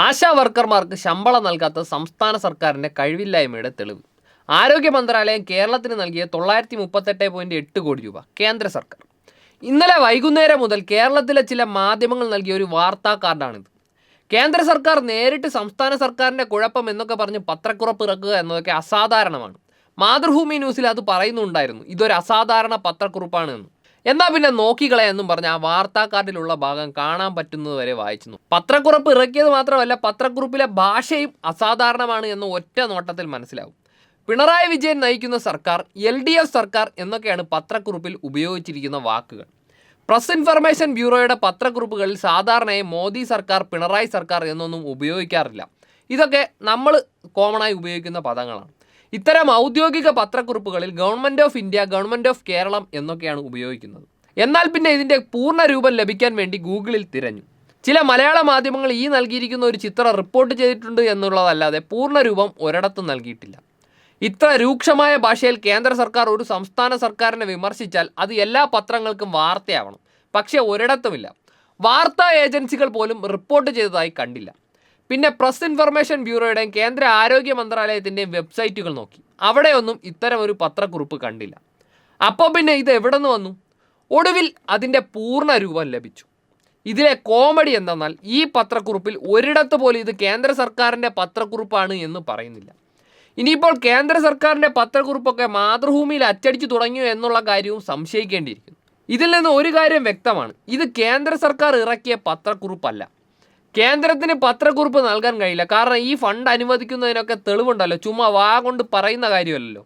ആശാ വർക്കർമാർക്ക് ശമ്പളം നൽകാത്ത സംസ്ഥാന സർക്കാരിൻ്റെ കഴിവില്ലായ്മയുടെ തെളിവ്. ആരോഗ്യ മന്ത്രാലയം കേരളത്തിന് നൽകിയ 938.8 കോടി രൂപ കേന്ദ്ര സർക്കാർ. ഇന്നലെ വൈകുന്നേരം മുതൽ കേരളത്തിലെ ചില മാധ്യമങ്ങൾ നൽകിയ ഒരു വാർത്താ കാർഡാണിത്. കേന്ദ്ര സർക്കാർ നേരിട്ട് സംസ്ഥാന സർക്കാരിൻ്റെ കുഴപ്പം എന്നൊക്കെ പറഞ്ഞ് പത്രക്കുറപ്പ് ഇറക്കുക എന്നതൊക്കെ അസാധാരണമാണ്. മാതൃഭൂമി ന്യൂസിൽ അത് പറയുന്നുണ്ടായിരുന്നു, ഇതൊരു അസാധാരണ പത്രക്കുറിപ്പാണ് എന്ന്. എന്നാൽ പിന്നെ നോക്കിക്കളയെന്നും പറഞ്ഞ് ആ വാർത്താ കാർഡിലുള്ള ഭാഗം കാണാൻ പറ്റുന്നത് വരെ വായിച്ചു. പത്രക്കുറിപ്പ് ഇറക്കിയത് മാത്രമല്ല, പത്രക്കുറിപ്പിലെ ഭാഷയും അസാധാരണമാണ് എന്ന് ഒറ്റ നോട്ടത്തിൽ മനസ്സിലാവും. പിണറായി വിജയൻ നയിക്കുന്ന സർക്കാർ, LDF സർക്കാർ എന്നൊക്കെയാണ് പത്രക്കുറിപ്പിൽ ഉപയോഗിച്ചിരിക്കുന്ന വാക്കുകൾ. പ്രസ് ഇൻഫർമേഷൻ ബ്യൂറോയുടെ പത്രക്കുറിപ്പുകളിൽ സാധാരണയായി മോദി സർക്കാർ, പിണറായി സർക്കാർ എന്നൊന്നും ഉപയോഗിക്കാറില്ല. ഇതൊക്കെ നമ്മൾ കോമണായി ഉപയോഗിക്കുന്ന പദങ്ങളാണ്. ഇത്തരം ഔദ്യോഗിക പത്രക്കുറിപ്പുകളിൽ government of India, government of Keralam എന്നൊക്കെയാണ് ഉപയോഗിക്കുന്നത്. എന്നാൽ പിന്നെ ഇതിൻ്റെ പൂർണ്ണ രൂപം ലഭിക്കാൻ വേണ്ടി ഗൂഗിളിൽ തിരഞ്ഞു. ചില മലയാള മാധ്യമങ്ങൾ ഈ നൽകിയിരിക്കുന്ന ഒരു ചിത്രം റിപ്പോർട്ട് ചെയ്തിട്ടുണ്ട് എന്നുള്ളതല്ലാതെ പൂർണ്ണ രൂപം ഒരിടത്തും നൽകിയിട്ടില്ല. ഇത്ര രൂക്ഷമായ ഭാഷയിൽ കേന്ദ്ര സർക്കാർ ഒരു സംസ്ഥാന സർക്കാരിനെ വിമർശിച്ചാൽ അത് എല്ലാ പത്രങ്ങൾക്കും വാർത്തയാവണം. പക്ഷേ ഒരിടത്തുമില്ല. വാർത്താ ഏജൻസികൾ പോലും റിപ്പോർട്ട് ചെയ്തതായി കണ്ടില്ല. പിന്നെ പ്രസ് ഇൻഫർമേഷൻ ബ്യൂറോയുടെയും കേന്ദ്ര ആരോഗ്യ മന്ത്രാലയത്തിൻ്റെയും വെബ്സൈറ്റുകൾ നോക്കി, അവിടെയൊന്നും ഇത്തരം ഒരു പത്രക്കുറിപ്പ് കണ്ടില്ല. അപ്പോൾ പിന്നെ ഇത് എവിടെ നിന്ന് വന്നു? ഒടുവിൽ അതിൻ്റെ പൂർണ്ണ രൂപം ലഭിച്ചു. ഇതിലെ കോമഡി എന്തെന്നാൽ, ഈ പത്രക്കുറിപ്പിൽ ഒരിടത്ത് പോലും ഇത് കേന്ദ്ര സർക്കാരിൻ്റെ പത്രക്കുറിപ്പാണ് എന്ന് പറയുന്നില്ല. ഇനിയിപ്പോൾ കേന്ദ്ര സർക്കാരിൻ്റെ പത്രക്കുറിപ്പൊക്കെ മാതൃഭൂമിയിൽ അച്ചടിച്ചു തുടങ്ങിയോ എന്നുള്ള കാര്യവും സംശയിക്കേണ്ടിയിരിക്കുന്നു. ഇതിൽ നിന്ന് ഒരു കാര്യം വ്യക്തമാണ്, ഇത് കേന്ദ്ര സർക്കാർ ഇറക്കിയ പത്രക്കുറിപ്പല്ല. കേന്ദ്രത്തിന് പത്രക്കുറിപ്പ് നൽകാൻ കഴിയില്ല, കാരണം ഈ ഫണ്ട് അനുവദിക്കുന്നതിനൊക്കെ തെളിവുണ്ടല്ലോ, ചുമ്മാ വാ കൊണ്ട് പറയുന്ന കാര്യമല്ലല്ലോ.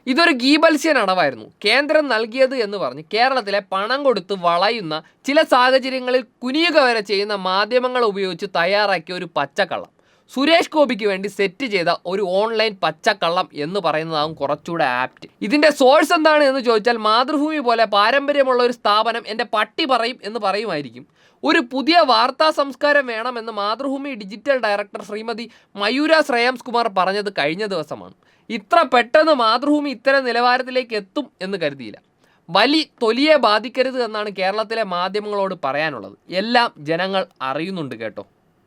ഇതൊരു ഗീബൽസ്യൻ അടവായിരുന്നു കേന്ദ്രം നൽകിയത് എന്ന് പറഞ്ഞ് കേരളത്തിലെ പണം കൊടുത്ത് വളയുന്ന, ചില സാഹചര്യങ്ങളിൽ കുനിയുക വരെ ചെയ്യുന്ന മാധ്യമങ്ങൾ ഉപയോഗിച്ച് തയ്യാറാക്കിയ ഒരു പച്ചക്കള്ളം. സുരേഷ് ഗോപിക്ക് വേണ്ടി സെറ്റ് ചെയ്ത ഒരു ഓൺലൈൻ പച്ചക്കള്ളം എന്ന് പറയുന്നതാകും കുറച്ചുകൂടെ ആപ്റ്റ്. ഇതിൻ്റെ സോഴ്സ് എന്താണ് എന്ന് ചോദിച്ചാൽ, മാതൃഭൂമി പോലെ പാരമ്പര്യമുള്ള ഒരു സ്ഥാപനം എൻ്റെ പട്ടി പറയും എന്ന് പറയുമായിരിക്കും. ഒരു പുതിയ വാർത്താ സംസ്കാരം വേണമെന്ന് മാതൃഭൂമി ഡിജിറ്റൽ ഡയറക്ടർ ശ്രീമതി മയൂര ശ്രേയാംസ് കുമാർ പറഞ്ഞത് കഴിഞ്ഞ ദിവസമാണ്. ഇത്ര പെട്ടെന്ന് മാതൃഭൂമി ഇത്തരം നിലവാരത്തിലേക്ക് എത്തും എന്ന് കരുതിയില്ല. വലി തൊലിയെ ബാധിക്കരുത് എന്നാണ് കേരളത്തിലെ മാധ്യമങ്ങളോട് പറയാനുള്ളത്. എല്ലാം ജനങ്ങൾ അറിയുന്നുണ്ട് കേട്ടോ.